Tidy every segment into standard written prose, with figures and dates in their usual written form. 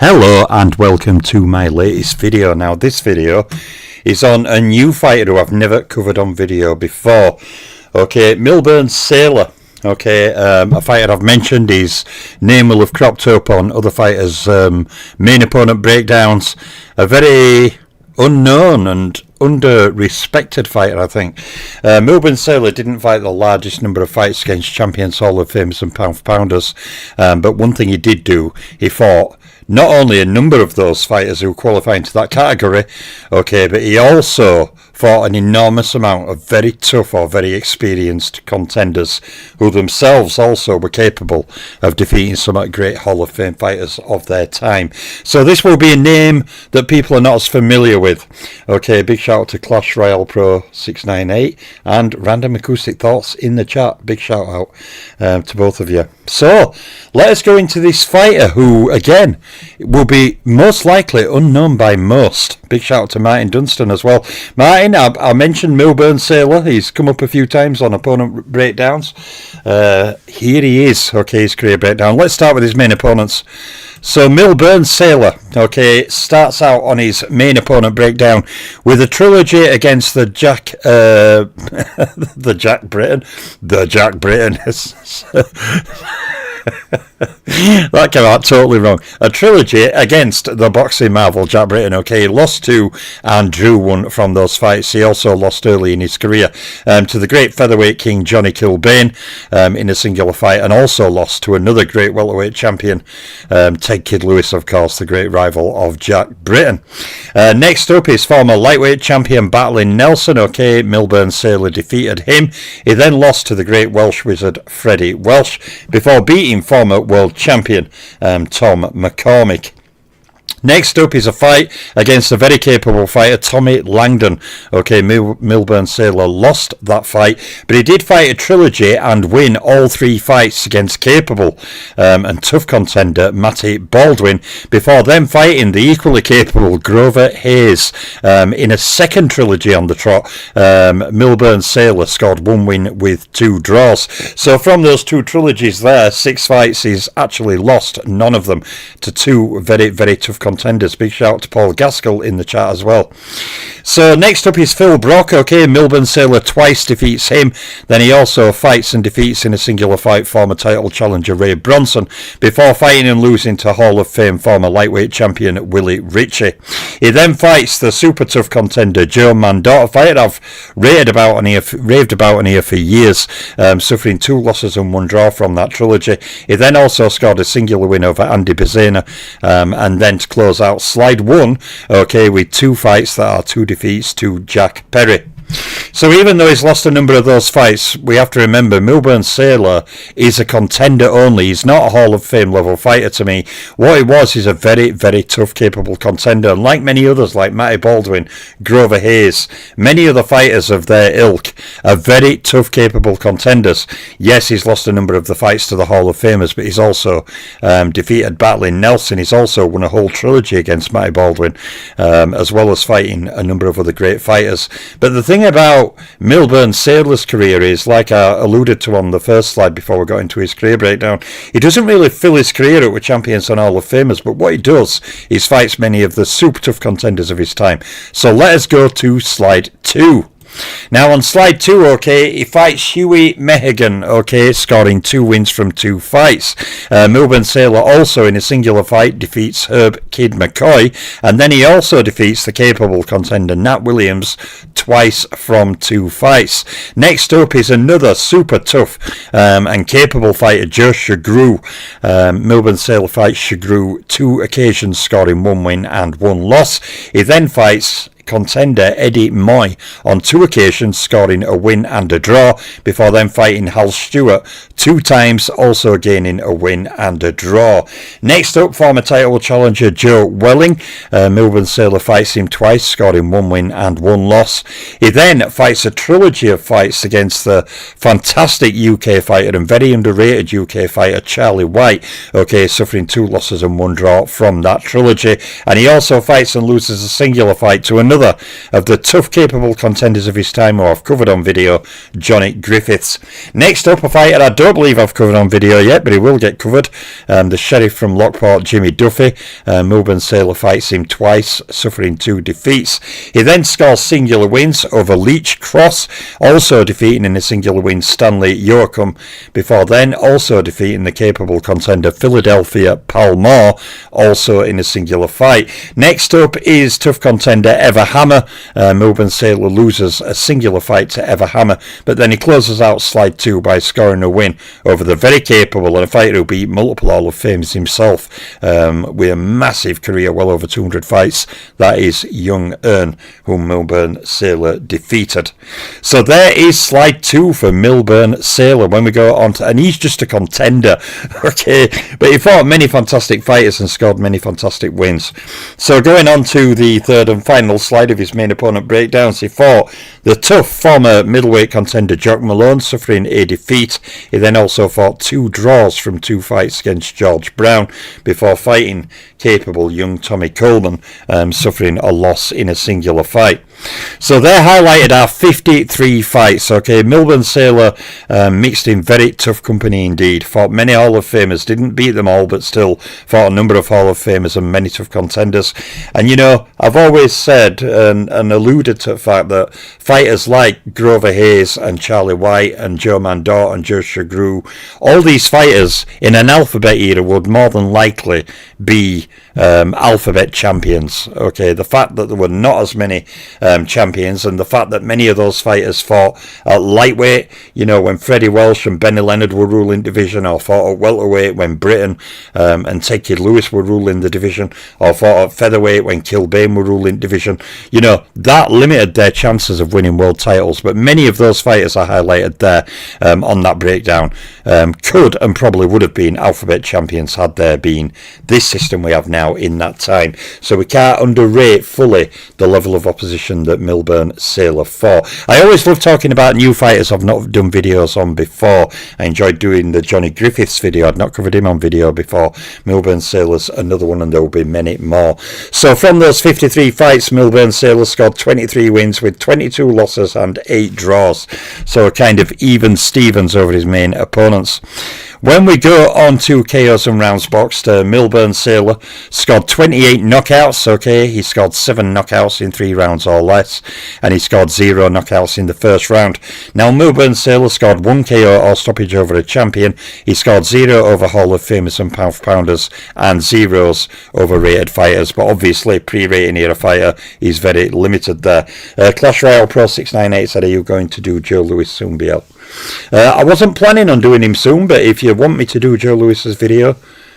Hello and welcome to my latest video. Now this video is on a new fighter who I've never covered on video before. Okay, Milburn Saylor. Okay, a fighter I've mentioned, his name will have cropped up on other fighters' main opponent breakdowns. A very unknown and under-respected fighter, I think. Milburn Saylor didn't fight the largest number of fights against champions, Hall of Famers and pound-for-pounders, but one thing he did do, he fought not only a number of those fighters who qualify into that category, okay, but he also fought an enormous amount of very tough or very experienced contenders who themselves also were capable of defeating some great Hall of Fame fighters of their time. So this will be a name that people are not as familiar with. Okay, big shout out to Clash Royale Pro 698 and Random Acoustic Thoughts in the chat. Big shout out to both of you. So let us go into this fighter who, again, will be most likely unknown by most. Big shout out to Martin Dunstan as well. Martin, I mentioned Milburn Saylor. He's come up a few times on opponent breakdowns. Here he is. Okay, his career breakdown. Let's start with his main opponents. So Milburn Saylor, okay, starts out on his main opponent breakdown with a trilogy against the Jack Britain. That came out totally wrong. A trilogy against the boxing marvel Jack Britain. Okay, he lost 2 and drew 1 from those fights. He also lost early in his career to the great featherweight king Johnny Kilbane in a singular fight, and also lost to another great welterweight champion, Ted Kid Lewis, of course, the great rival of Jack Britain. Next up is former lightweight champion Battling Nelson. Okay, Milburn Saylor defeated him. He then lost to the great Welsh wizard Freddie Welsh before beating former world champion Tom McCormick. Next up is a fight against a very capable fighter, Tommy Langdon. Okay, Milburn Saylor lost that fight, but he did fight a trilogy and win all 3 fights against capable and tough contender Matty Baldwin, before then fighting the equally capable Grover Hayes. In a second trilogy on the trot, Milburn Saylor scored 1 win with 2 draws. So from those 2 trilogies there, 6 fights, he's actually lost none of them to 2 very, very tough contenders. Big shout out to Paul Gaskell in the chat as well. So next up is Phil Brock. Okay, Milburn Saylor twice defeats him. Then he also fights and defeats in a singular fight former title challenger Ray Bronson, before fighting and losing to Hall of Fame former lightweight champion Willie Ritchie. He then fights the super tough contender Joe Mandota, fighter I've raved about on here for years, suffering 2 losses and 1 draw from that trilogy. He then also scored a singular win over Andy Bezena, and then to close out slide 1, okay, with 2 fights that are 2 defeats to Jack Perry. So even though he's lost a number of those fights, we have to remember Milburn Saylor is a contender only. He's not a Hall of Fame level fighter to me. What he was is a very, very tough, capable contender. And like many others, like Matty Baldwin, Grover Hayes, many other fighters of their ilk are very tough, capable contenders. Yes, he's lost a number of the fights to the Hall of Famers, but he's also defeated Battling Nelson. He's also won a whole trilogy against Matty Baldwin, as well as fighting a number of other great fighters. But the thing about Milburn Saylor's career is, like I alluded to on the first slide before we got into his career breakdown, he doesn't really fill his career up with champions and Hall of Famers, but what he does is fights many of the super tough contenders of his time. So let us go to slide 2. Now on slide 2, okay, he fights Huey Mehigan, okay, scoring 2 wins from 2 fights. Milburn Saylor also in a singular fight defeats Herb Kid McCoy, and then he also defeats the capable contender Nat Williams twice from 2 fights. Next up is another super tough and capable fighter, Joe Shagru. Milburn Saylor fights Shagru 2 occasions, scoring 1 win and 1 loss. He then fights contender Eddie Moy on 2 occasions, scoring a win and a draw, before then fighting Hal Stewart 2 times, also gaining a win and a draw. Next up, former title challenger Joe Welling. Milburn Saylor fights him twice, scoring 1 win and 1 loss. He then fights a trilogy of fights against the fantastic UK fighter and very underrated UK fighter Charlie White, okay, suffering 2 losses and 1 draw from that trilogy. And he also fights and loses a singular fight to another another of the tough, capable contenders of his time who I've covered on video, Johnny Griffiths. Next up, a fighter I don't believe I've covered on video yet, but he will get covered. The Sheriff from Lockport, Jimmy Duffy. Milburn Saylor fights him twice, suffering 2 defeats. He then scores singular wins over Leech Cross, also defeating in a singular win Stanley Yoakum. Before then, also defeating the capable contender Philadelphia Palmore, also in a singular fight. Next up is tough contender Everhammer. Milburn Saylor loses a singular fight to Everhammer, but then he closes out slide 2 by scoring a win over the very capable and a fighter who beat multiple Hall of Fames himself with a massive career, well over 200 fights. That is Young Earn, whom Milburn Saylor defeated. So there is slide 2 for Milburn Saylor. When we go on to, and he's just a contender, okay, but he fought many fantastic fighters and scored many fantastic wins. So going on to the third and final slide of his main opponent breakdowns, he fought the tough former middleweight contender Jock Malone, suffering a defeat. He then also fought 2 draws from 2 fights against George Brown before fighting capable young Tommy Coleman, suffering a loss in a singular fight. So there highlighted our 53 fights. Okay, Milburn Saylor mixed in very tough company indeed. Fought many Hall of Famers, didn't beat them all, but still fought a number of Hall of Famers and many tough contenders. And you know, I've always said and alluded to the fact that fighters like Grover Hayes and Charlie White and Joe Mandor and Joe Shagru, all these fighters in an alphabet era would more than likely be alphabet champions. Okay, the fact that there were not as many champions, and the fact that many of those fighters fought at lightweight, you know, when Freddie Welsh and Benny Leonard were ruling division, or fought at welterweight when Britain and Ted Kid Lewis were ruling the division, or fought at featherweight when Kilbane were ruling division, you know, that limited their chances of winning world titles. But many of those fighters I highlighted there on that breakdown could and probably would have been alphabet champions had there been this system we have now in that time. So we can't underrate fully the level of opposition that Milburn Saylor fought. I always love talking about new fighters I've not done videos on before. I enjoyed doing the Johnny Griffiths video. I'd not covered him on video before. Milburn Saylor's another one, and there will be many more. So from those 53 fights, Milburn Saylor scored 23 wins with 22 losses and 8 draws. So a kind of even Stevens over his main opponents. When we go on to KOs and rounds boxed, Milburn Saylor scored 28 knockouts. Okay, he scored 7 knockouts in 3 rounds or less, and he scored 0 knockouts in the first round. Now, Milburn Saylor scored 1 KO or stoppage over a champion. He scored 0 over Hall of Famers and pound for pounders, and 0s over rated fighters. But obviously, pre-rating era fighter is very limited there. Clash Royale Pro 698 said, "Are you going to do Joe Louis soon, BL?" I wasn't planning on doing him soon, but if you want me to do Joe Louis's video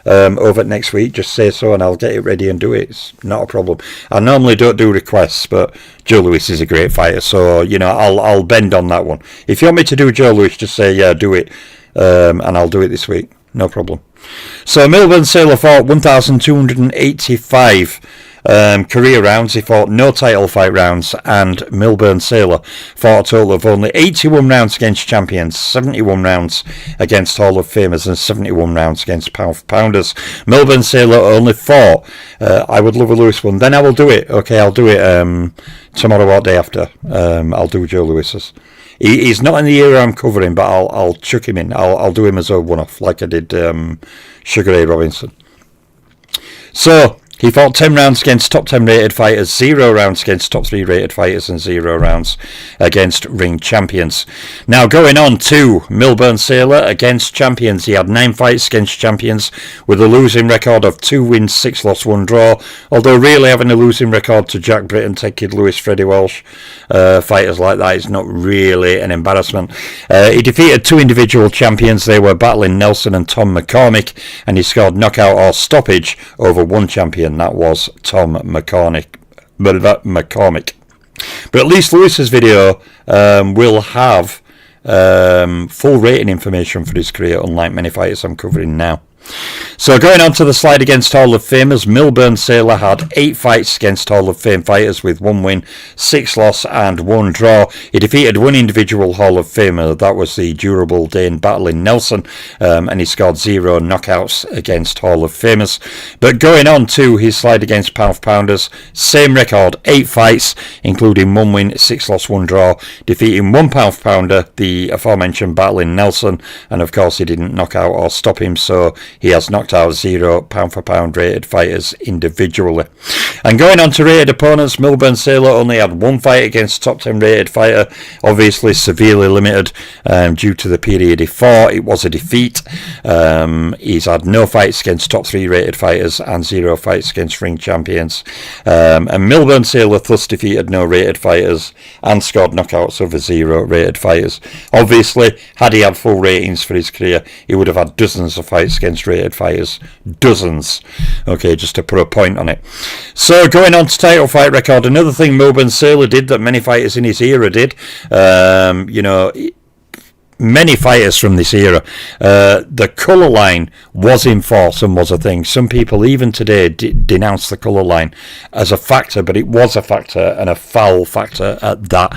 over next week, just say so and I'll get it ready and do it. It's not a problem. I normally don't do requests, but Joe Louis is a great fighter, so you know, I'll bend on that one. If you want me to do Joe Louis, just say yeah, do it, and I'll do it this week. No problem. So Milburn Saylor fought 1,285 career rounds. He fought no title fight rounds, and Milburn Saylor fought a total of only 81 rounds against champions, 71 rounds against Hall of Famers, and 71 rounds against pound for pounders. Milburn Saylor only fought I Would Love a Lewis one. Then I will do it. Okay, I'll do it tomorrow or day after. I'll do Joe Louis's. He's not in the era I'm covering, but I'll chuck him in. I'll do him as a one-off, like I did Sugar Ray Robinson. So he fought 10 rounds against top 10 rated fighters, 0 rounds against top 3 rated fighters, and 0 rounds against ring champions. Now going on to Milburn Saylor against champions. He had 9 fights against champions with a losing record of 2 wins, 6 loss, 1 draw. Although really having a losing record to Jack Britton, Ted Kid Lewis, Freddie Welsh, fighters like that is not really an embarrassment. He defeated 2 individual champions. They were battling Nelson and Tom McCormick, and he scored knockout or stoppage over 1 champion. That was Tom McCormick. But at least Lewis's video will have full rating information for his career, unlike many fighters I'm covering now. So going on to the slide against Hall of Famers, Milburn Saylor had 8 fights against Hall of Fame fighters with 1 win, 6 loss and 1 draw. He defeated one individual Hall of Famer, that was the durable Dane battling Nelson, and he scored 0 knockouts against Hall of Famers. But going on to his slide against Pound for Pounders, same record, 8 fights, including 1 win, 6 loss, 1 draw, defeating 1 Pound for Pounder, the aforementioned battling Nelson, and of course he didn't knock out or stop him, so he has knocked out 0 pound for pound rated fighters individually. And going on to rated opponents, Milburn Saylor only had 1 fight against top 10 rated fighter, obviously severely limited due to the period he fought. It was a defeat. He's had no fights against top 3 rated fighters and 0 fights against ring champions. And Milburn Saylor thus defeated no rated fighters and scored knockouts over 0 rated fighters. Obviously, had he had full ratings for his career, he would have had dozens of fights against rated fighters. Dozens. Okay, just to put a point on it. So going on to title fight record, another thing Milburn Saylor did that many fighters in his era did, many fighters from this era, the colour line was in force and was a thing. Some people even today denounce the colour line as a factor, but it was a factor, and a foul factor at that.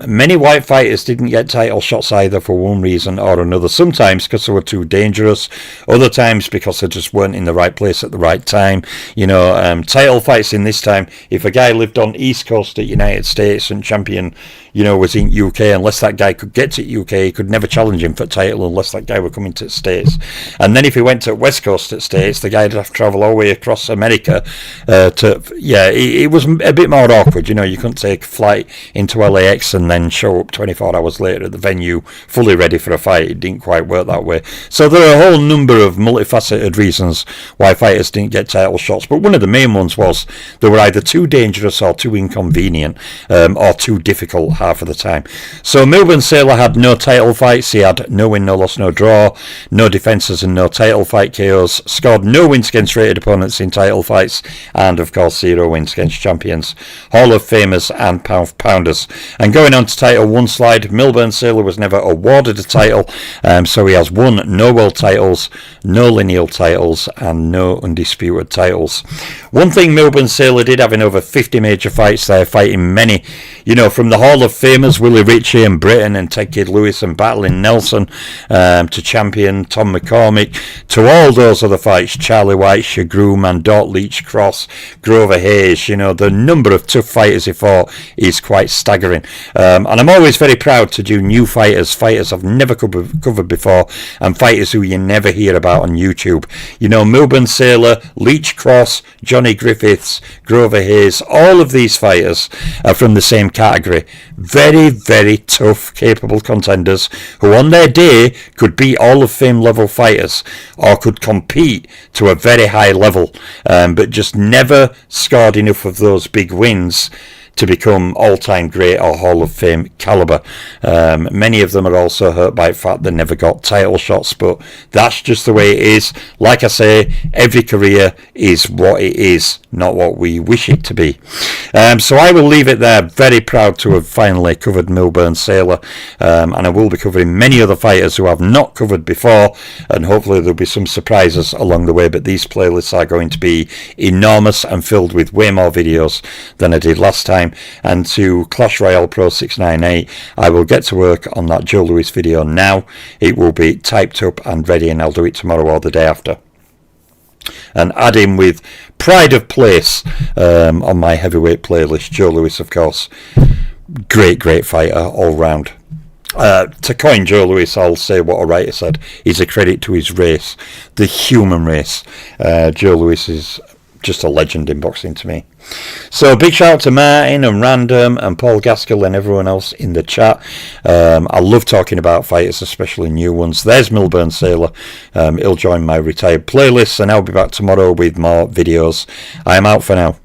Many white fighters didn't get title shots either for one reason or another, sometimes because they were too dangerous, other times because they just weren't in the right place at the right time. Title fights in this time, if a guy lived on East Coast at United States and champion was in UK, unless that guy could get to UK, he could never challenge him for title unless that guy were coming to the States. And then if he went to West Coast at States, the guy would have to travel all the way across America it was a bit more awkward. You couldn't take a flight into LAX and then show up 24 hours later at the venue fully ready for a fight. It didn't quite work that way. So there are a whole number of multifaceted reasons why fighters didn't get title shots, but one of the main ones was they were either too dangerous or too inconvenient, or too difficult half of the time. So Milburn Saylor had no title fights. He had no win, no loss, no draw, no defences and no title fight KOs, scored no wins against rated opponents in title fights, and of course 0 wins against champions, Hall of Famers and Pound for Pounders. And going on to title 1 slide, Milburn Saylor was never awarded a title, so he has won no world titles, no lineal titles and no undisputed titles. One thing Milburn Saylor did, having over 50 major fights there, fighting many, from the Hall of Famers, Willie Ritchie and Britain and Ted Kid Lewis and battling Nelson, to champion Tom McCormick, to all those other fights, Charlie White, Shagru, Mandort, Leach, Cross, Grover Hayes. The number of tough fighters he fought is quite staggering, and I'm always very proud to do new fighters I've never covered before, and fighters who you never hear about on YouTube. Milburn Saylor, Leach, Cross, Johnny Griffiths, Grover Hayes, all of these fighters are from the same category. Very, very tough, capable contenders who on their day could beat Hall of Fame level fighters or could compete to a very high level, but just never scored enough of those big wins to become all-time great or Hall of Fame caliber. Many of them are also hurt by the fact they never got title shots, but that's just the way it is. Like I say, every career is what it is, not what we wish it to be. So I will leave it there. Very proud to have finally covered Milburn Saylor, and I will be covering many other fighters who I've not covered before, and hopefully there'll be some surprises along the way, but these playlists are going to be enormous and filled with way more videos than I did last time. And to Clash Royale Pro 698, I will get to work on that Joe Louis video now. It will be typed up and ready, and I'll do it tomorrow or the day after, and add in with pride of place on my heavyweight playlist, Joe Louis, of course. Great fighter all round. To coin Joe Louis, I'll say what a writer said. He's a credit to his race, the human race. Joe Louis is just a legend in boxing to me. So big shout out to Martin and Random and Paul Gaskell and everyone else in the chat. I love talking about fighters, especially new ones. There's Milburn Saylor. He'll join my retired playlist, and I'll be back tomorrow with more videos. I am out for now.